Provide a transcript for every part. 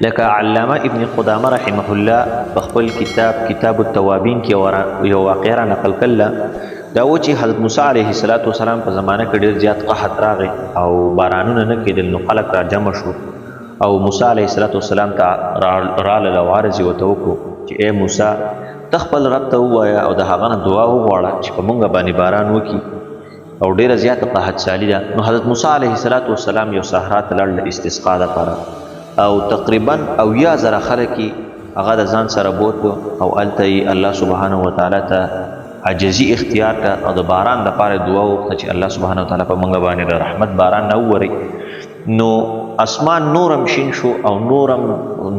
لکه علامه ابن قدامه رحمه الله په خپل کتاب التوابین کې یو واقعه را نقل کړله. دا و چې حضرت موسی علیه السلام په زمانه کې ډېر زیات قحط راغی او بارانونه نه کېدل، نو خلک را جمع شو او موسی علیه السلام ته راله او عرض یې ورته وکړو چې ای موسی ته خپل رب ته ووایه او د هغه نه دعا وغواړه چې په موږ باندې باران وکړي او ډېره زیاته قحط سالي ده. نو حضرت موسی علیه السلام یو صحرا ته لاړ د استسقا دپاره او تقریبا 80,000 خلک یې هغه د ځان سره بوتلو او هلته یې الله سبحانه وتعالی ته عجزي اختیار کړه او د باران دپاره دعا وکړه چې الله سبحانه وتعالی په موږ باندې د رحمت باران نه ووري. نو اسمان نورم شین شو او نورم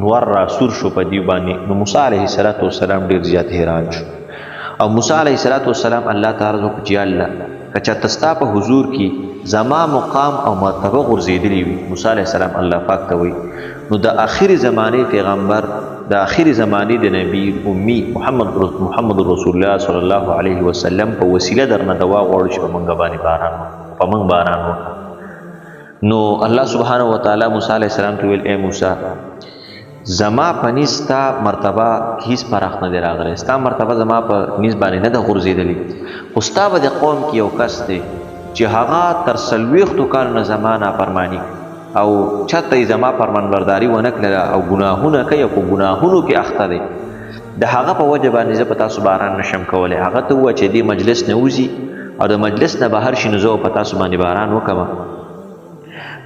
نور را سور شو په دیو باندې. نو موسی علیه السلام ډېر زیات حیران شو او موسی علیه السلام الله تعالی وکړه چې الله که چېرته ستا په حضور کې زما مقام او مرتبه غورځېدلي وي. موسی علیه السلام الله پاک ته وایي نو د آخري زمانې پیغمبر د آخري زمانې د نبی امی محمد رسول الله صلی الله علیه وسلم په وسیله درنه دعا غواړو چې په موږ باندې باران وکړه. نو الله سبحانه وتعالی موسی علیه السلام ته ویل ای موسی زما په نس ستا مرتبه هیڅ فرق نه دی راغلی، ستا مرتبه زما په نس باندې نه ده غورځېدلې، خو ستا به د قوم کې یو کس دی چې هغه تر 40 کال نه زما نافرماني او چاته یې زما فرمانبرداري ونه کړله او ګناهونه کوي او په ګناهونو کې اخته دی، د هغه په وجه باندې زه په تاسو باران نشم کولی. هغه ته ووایه چې دې مجلس نه وځي او د مجلس نه بهر شي نو زه په تاسو باندې باران وکړم.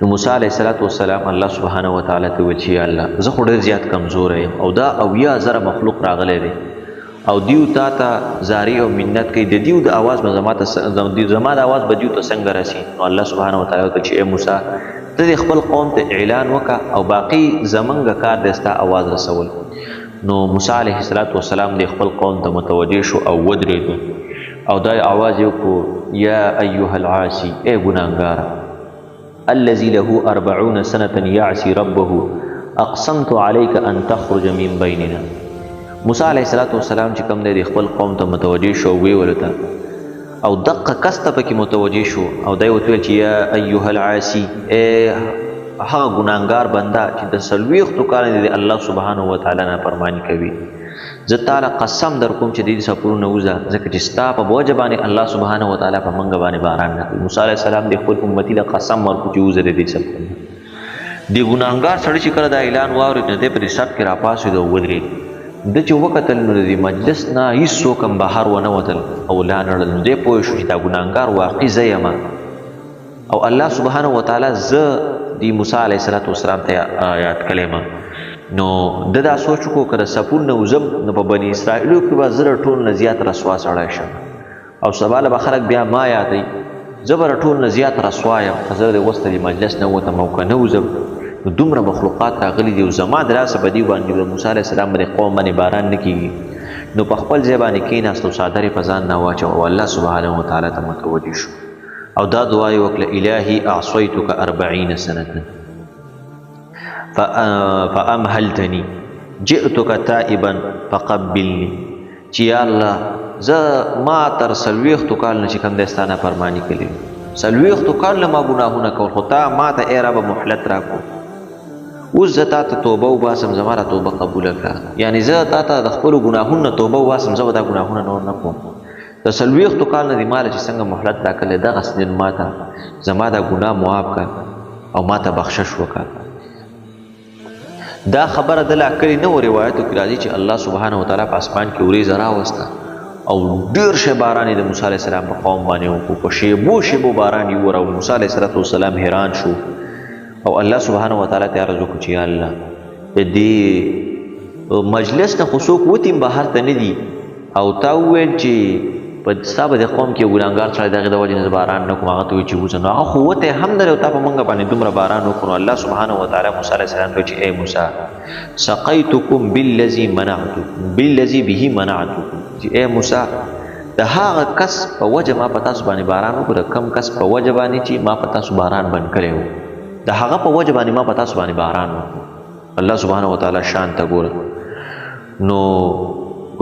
نو موسی علیه السلام الله سبحانه وتعالی ته ویل چې یا الله زه خو ډېر زیات کمزوره یم او دا 80,000 مخلوق راغلی دی او دیو تا ته زاری او منت کوي، د دیو د اواز به زما د اواز به دیو ته څنګه رسي. نو الله سبحانه وتعالی ورته چې ای موسی ته د خپل قوم ته اعلان وکړه او باقي زمونږ کار دی ستا اواز رسول. نو موسی علیه السلام د خپل قوم ته متوجه شو او ودرېدو او دا اواز یې وکړو یا ایها العاصي ای ګناهګاره الذي له 40 سنة يعصي ربه اقسمت عليك ان تخرج من بيننا. موسی علیه السلام چې کوم دی خپل قوم ته متوجه شو وی ولته او دقه کس ته پکې متوجه شو او دی ورته ویل چې یا ایها العاصي ای هغه ګناهګار بنده چې د 40 کال دی الله سبحانه وتعالی نافرماني کوي، زه تعالی قسم در کوم چې دې سپورونه وځه ځکه چې ستا په وجه باندې الله سبحانه وتعالی په موږ باندې باران نه کوي. موسی علیه السلام د خپل امتی له قسم ورکړو چې وځه دې سپورونه. د ګناهګار سړی چې کله دا اعلان واورېد نو دی په دې سټ کې راپاڅېد او ودرېد. ده چې وکتل نو د مجلس نه هېڅوک هم بهر ونه وتل او لا نړل. نو دی پوه شو چې دا ګناهګار واقعي زه یم او الله سبحانه وتعالی زه د موسی علیه السلام ته یاد کړی. نو د دا سوچ کو کړه سپور نه وزم نو په بني اسرائیلو کې به زره ټول نه زیات رسوا سړی شم او سبا له به خلک بیا ما یادوي زه به ټول نه زیات رسوا یم، زه د وسته د مجلس نه وتم او که نه وځم نو دومره مخلوقات راغلي دي او زما د لاسه به دې باندې د موسی علیه السلام باندې قوم باندې باران نه کېږي. نو په خپل ځای باندې کېناست او څادر یې په ځان نه واچوه او الله سبحانه وتعالی ته متوجه شو او دا دعا یې وکړه الهي اعصیتک 40 سنة فامهلتني جئتك تائبا فقبلني. چې یا الله زه ما تر 40 کال نه چې کوم دی ستا نافرماني کړې 40 کال نه ما ګناهونه کول خو تا ما ته ای ربه مهلت راکړو، اوس زه تا ته توبه وباسم زما را توبه قبوله کړه. یعنې زه تا ته د خپلو ګناهونو نه توبه وباسم زه به دا ګناهونه نور نه کوم. د 40 کال نه دې ماله چې څنګه مهلت راکړلی دغسې نن ما ته زما دا ګناه معاف کړه او ما ته بخشش وکړه. دا خبره د لاکلي نه و روایتو کې راځي چې الله سبحانه وتعالی په اسمان کې وریځه راوسته او ډېر شی باران یې د موسی علیه السلام په قوم باندې وکړو، په شیبو باران یې ووره او موسی علیه السلام حیران شو او الله سبحانه وتعالی ته عرض وکړو چې یا الله د دې مجلس نه خو څوک وتي بهر ته نه دي او تا وویل چې په ستا به د قوم کې ګناهګار سړی د هغې د وجې نه باران نه کوم، هغه ته وایي چې وځه. نو هغه خو وتی هم نه دی او تا په موږ باندې دومره باران وکړو. الله سبحانه وتعالی موسی علیه السلام ته چې ای موسی سقیتکم بالذي به منعتکم، چې ای موسی د هغه کس په وجه ما په تاسو باندې باران وکړو، کم کس په وجه باندې چې ما په تاسو باران بند کړی و، د هغه په وجه باندې ما په تاسو باندې باران وکړو. الله سبحانه وتعالی شان ته ګوره. نو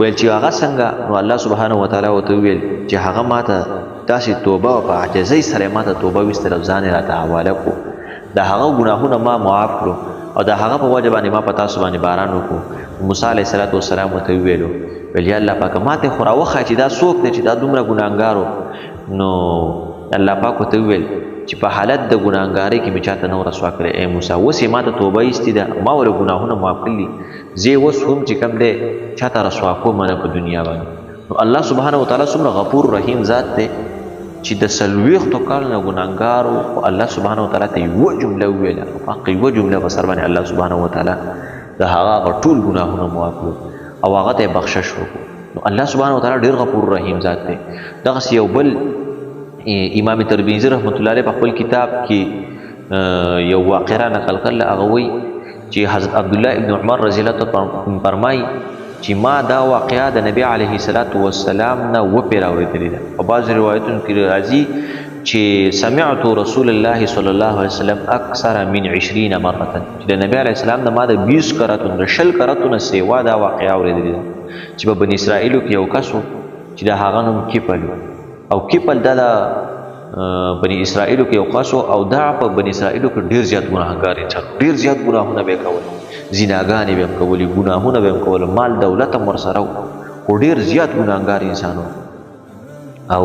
ویل چې هغه څنګه؟ نو الله سبحانه وتعالی ورته وویل چې هغه ما ته داسې توبه او په عاجزۍ سره ما ته توبه ویستله او ځان یې راته حواله کړو، د هغه ګناهونه ما معاف کړو او د هغه په وجه باندې ما په تاسو باندې باران وکړو. موسی علیه السلام ورته وویلو ویل یا الله پاکه ماته خو راوښیه چې دا څوک دی چې دا دومره ګناهګار و. نو الله پاک ورته وویل چې په حالت د ګناهګارۍ کې مې چاته نه رسوا کړی ای موسی، اوس یې ما ته توبه ایستې ده، ما ورله ګناهونه معاف کړي، زه یې اوس هم چې کوم دی چاته رسوا کوم نه په دنیا باندې. نو الله سبحانه وتعالی څومره غفور رحیم ذات دی چې د 40 کالو نه ګناهګار و، خو الله سبحانه وتعالی ته یوه جمله وویله، په هغه یوه جمله په سر باندې الله سبحانه وتعالی د هغه ټول ګناهونه معاف کړو او هغه ته یې بخشش وکړو. نو الله سبحانه وتعالی ډېر غفور رحیم ذات دی. دغسې یو بل امام ترمذي رحمت الله علیه په خپل کتاب کې یو واقعه نقل کړله، هغه وایي چې حضرت عبدالله ابن عمر رضی الله عنه فرمایي چې ما دا واقعه د نبی علیه السلام نه وپېره اورېدلې ده. په بعضو روایتونو کې راځي چې سمعت رسول الله صلی الله علیه وسلم اکثر من 20 مرة، چې د نبی علیه السلام نه ما د 20 کرتونو د 20 کرتونو سیوا دا واقعه اورېدلې ده چې په بني اسرائیلو کې یو کس و چې د هغه نوم کیپل و، او کیپل دا د بني اسرائیلو کې یو کس و او دا په بني اسرائیلو کې ډېر زیات ګناهګار انسان، ډېر زیات ګناهونه به یې کول، زیناګانې به هم کولې، ګناهونه به هم کول، مال دولت هم ورسره و، خو ډېر زیات ګناهګار انسان و. او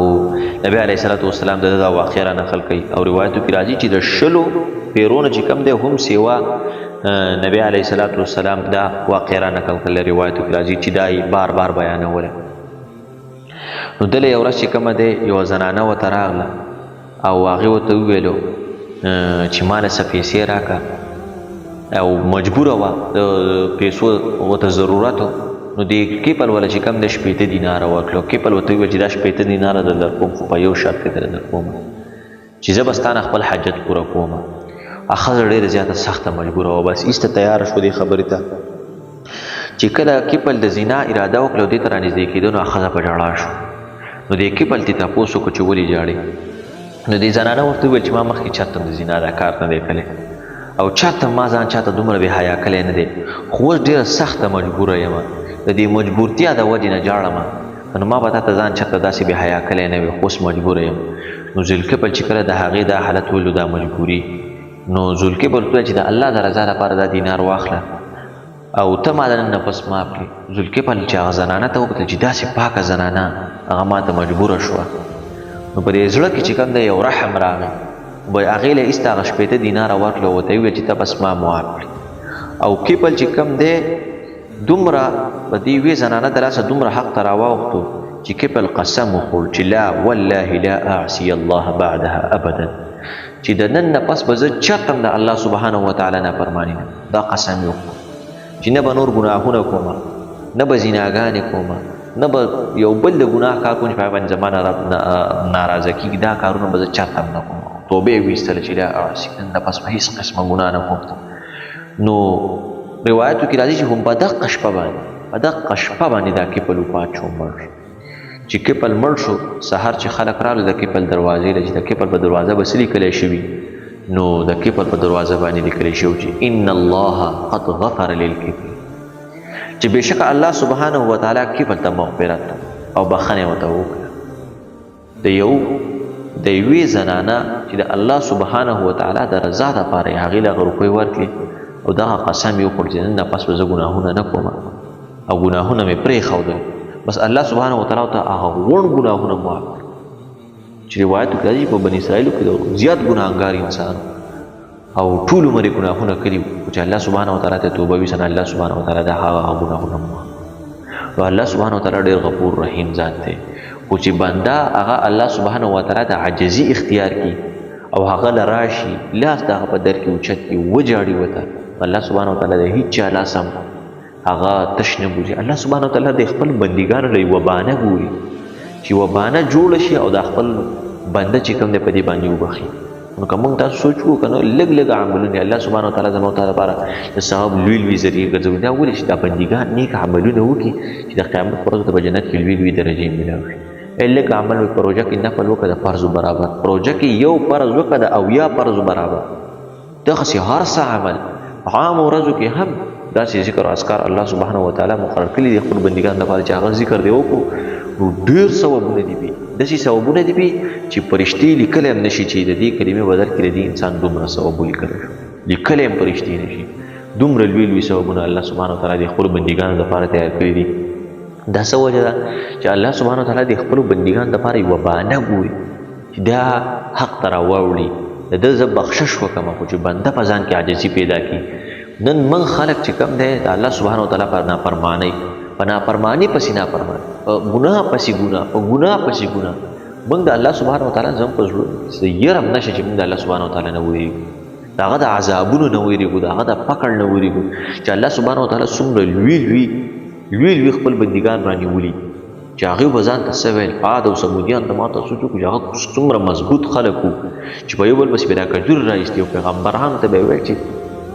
نبی علیه السلام د دا واقعه را نقل کوي او روایتو کې راځي چې د 20 پیرونه چې کم دی هم سیوا نبی علیه السلام دا واقعه را نقل کړله، روایتو کې راځي چې دا یې بار بار بیانوله. نو دله یو ورځ چې کومه دی یوه زنانه ورته راغله او هغې ورته وویلو چې ما له څه پیسې راکړه او مجبوره وه د پیسو ورته ضرورت و. نو د کیپل والا چې کوم د 80 دیناره ورکړو، کیپل ورته وویل چې دا 80 دیناره در درکوم، خو په یو شرط کې در درکوم چې زه به ستا نه خپل حاجت پوره کوم. ښځه ډېره زیاته سخته مجبوره وه، بس ایسته تیاره شوه دې خبرې ته. چې کله کیپل د زنا اراده وکړه او دې ته رانږدې کېده نو ښځه په ژړا شو. نو دې کیپل ته تپوس وکړو چې ولې ژاړې؟ نو دې زنانه ورته وویل چې ما مخکې چاته د زنا دا کار نه دی کړی او چاته ما ځان چاته دومره بې حیا کړی نه دی، خو اوس ډېره سخته مجبوره یم، د دې مجبورتیا د وجې نه ژاړم، نو ما به تا ته ځان چاته داسې بې حیا کړی نه وي، خو اوس مجبوره یم. نو ذوالکفل چې کله د هغې دا حالت ولو دا مجبوري، نو ذوالکفل ورته وویل چې د الله د رضا لپاره دا دینار واخله او ته ما د نن نه پس معاف کړې. ذوالکفل چې هغه زنانه ته وکتل چې داسې پاکه زنانه هغه ما ته مجبوره شوه، نو په دې زړه کې چې کوم دی یو رحم راغی، هغې له ایسته هغه 80 دیناره ورکړه او ورته یې وویل چې ته بس ما معاف کړې. او کیپل چې کوم دی دومره په دې یوې زنانه د لاسه دومره حق ته راواوښتو چې کیپل قسم وخوړ چې لا والله لا اعصي الله بعدها ابدا، چې د نن نه پس به زه چرته د الله سبحانه وتعالی نافرماني نه، دا قسم یې وخوړ چې نه به نور ګناهونه کومه، نه به زیناګانې کومه، نه به یو بل د ګناه کار کوم چې په هغه باندې زما ناراضه کېږي، دا کارونه به زه چرته هم نه کوم. توبه یې ویستله چې لا اعصي، نن نه پس به هېڅ قسمه ګناه نه کوم. نو روایتو کې راځي چې هم په دقه شپه باندې دا کیپل وفات شو، مړ شو. چې کیپل مړ شو، سهار چې خلک راغله د کیپل دروازې له، چې د کیپل په دروازه به څه لیکلی شوي، نو د کیپل په دروازه باندې لیکلی شوي چې ان الله قد غفر للکفل، چې بېشکه الله سبحانه وتعالی کیپل ته مغفرت او بخښنې ورته وکړه. د یوې زنانه چې د الله سبحانه وتعالی د رضا دپاره یې هغې له هغه روپۍ ورکړې او دغه قسم یې وخوړ چې نن نه پس به زه ګناهونه نه کوم او ګناهونه مې پرېښودل، بس الله سبحانه وتعالی ته هغه غوڼ ګناهونه معاف کړل. چې روایتو کې راځي په بني اسرائیلو کې د زیات ګناهګار انسان او ټول عمر یې ګناهونه کړي وو، چې الله سبحانه وتعالی ته توبه ویسه، الله سبحانه وتعالی د هغه ګناهونه معاف. نو الله سبحانه وتعالی ډېر غفور رحیم ذات دی، خو چې بنده هغه الله سبحانه وتعالی ته عاجزي اختیار کړي او هغه له راشي لاس د هغه په در کې اوچت کړي وجاړي ورته، الله سبحانه وتعالی د هیڅ چا لاس هم هغه تش نه بولي. الله سبحانه وتعالی د خپل بندګانو له یوه بانه ګوري چې یوه بانه جوړه شي او د خپل بنده چې کوم دی په دې باندې وبخي. نو که موږ تاسو سوچ وکړو که نه لږ عملونه الله سبحانه وتعالی زموږ ته لپاره د ثواب لوی ذریعې ګرځوي، دا ولې چې دا بندګان نیک عملونه وکړي چې د قیامت په ورځ ته په جنت کې لوی درجې میلاو شي. لږ عمل وکړي، په روژه کې نفل وکړه د فرضو برابر، په روژه کې یو فرض وکړه د اویا فرضو برابر. دغسې هر څه عمل عام ورځو کې هم داسې ذکر او اذکار الله سبحانه وتعالی مقرر کړي دي خپل بندګانو لپاره چې هغه ذکر دی وکړو، نو ډېر ثوابونه دي وي، داسې ثوابونه دي وي چې فرشتې لیکلی هم نشي چې د دې کلمې بدل کې د دې انسان دومره ثواب ولیکلی شو، لیکلی هم فرشتې نشي. دومره لوی لوی ثوابونه الله سبحانه وتعالی د خپلو بندګانو دپاره تیار کړي دي. دا څه وجه ده چې الله سبحانه وتعالی د خپلو بندګانو دپاره یوه بهانه ګوري چې دا حق ته راواوړي، د ده زه بخشش وکړم، خو چې بنده په ځان کې عاجزي پیدا کړي. نن موږ خلک چې کوم دی د الله سبحانه وتعالی په نافرمانۍ په نافرماني پسې نافرماني، په ګناه پسې ګناه، په ګناه پسې ګناه، موږ د الله سبحانه وتعالی زموږ په زړه څه یره هم نشته چې موږ د الله سبحانه وتعالی نه ویرېږو، د هغه د عذابونو نه ویرېږو، د هغه د پکړ نه ویرېږو چې الله سبحانه وتعالی څومره لوی خپل بندګان رانیولي چې هغوی به ځان ته څه ویل. عاد او ثمودیان ته ما تاسو وکړو چې هغه څومره مضبوط خلک وو چې په یو بل پسې به دا کجور راایستې او پیغمبرانو ته به یې ویل چې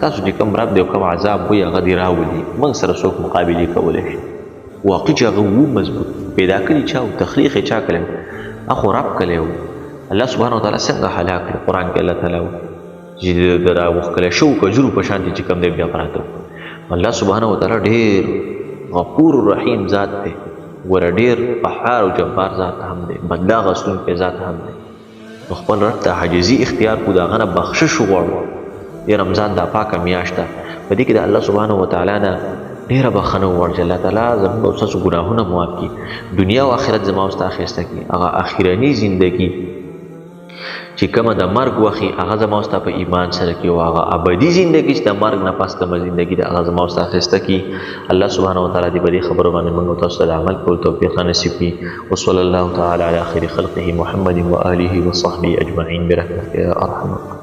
تاسو چې کوم رب دی او کوم عذاب وایي هغه دې راولي، موږ سره څوک مقابلې کولی شي. واقعي چې هغه وو مضبوط پیدا کړي چا او تخلیق یې چا کړی اخو رب کړی و. الله سبحانه وتعالی څنګه هلاک کړي قرآن کې الله تعالی چې د راوښکلی شوو کجورو په شانتې چې کوم دی بیا پراته. الله سبحانه وتعالی ډېر غفور رحیم ذات دی، ګوره ډېر قهار او جبار ذات هم دی، بدله اخیستونکی ذات هم دی. نو خپل رب ته عاجزي اختیار کړو، د هغه نه بخشش وغواړو. د رمضان دا پاکه میاشت ده، په دې کې د الله سبحانه وتعالی نه ډېره بخښنه وغواړو چې الله تعالی زموږ او ستاسو ګناهونه معاف کړي، دنیا او آخرت زما او ستا اخیسته کړي. هغه اخرني زندګي چې کومه د مرګ وخت هغه زما او ستا په ایمان سره کړي، او هغه ابدي زندګي چې د مرګ نه پس کومه زندګي ده هغه زما او ستا اخیسته کړي. الله سبحانه وتعالی دې په دې خبرو باندې موږ او تاسو ته د عمل کولو توفیق نصیب کړي. وصلی الله تعالی علی خیر خلقه محمد و آله و صحبه اجمعین برحمتک یا ارحم الراحمین.